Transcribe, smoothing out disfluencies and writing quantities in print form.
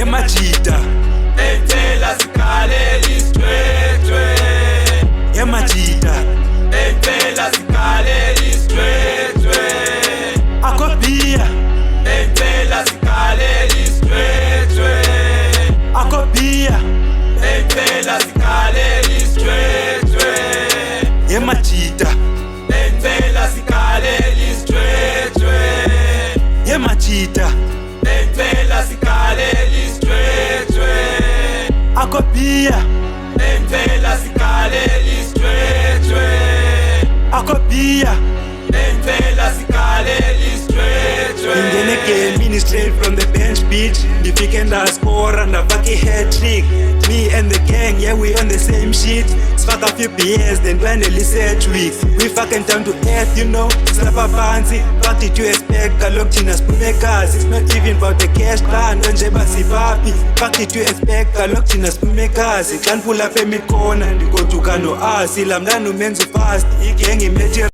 Yemajita Entela sikaleli sjwe. Yemajita Entela sikaleli sjwe. Akopia Entela sikaleli sjwe. Akopia Entela sikaleli sjwe. Yemajita Entela sikaleli sjwe. Yemajita Entela sikaleli sjwe. Akopia Entela sikaleli sjwe. Akopia Entela sikaleli sjwe. Ingene game straight from the bench beat. Nifike ndaskora ndafake hat-trick. Me and the gang, yeah, we on the same shit. Sfaka few BS, then finally set week. We fucking down to earth, you know. Slapper fancy, party to expect. Kalok tina spumekaz. It's not even about the cash plan. Don't jeba si papi. Party to expect. Kalok tina spumekaz. Can't pull up in me corner. Ndiko tukano asi. Lamdanu menzu fast. Igengi meje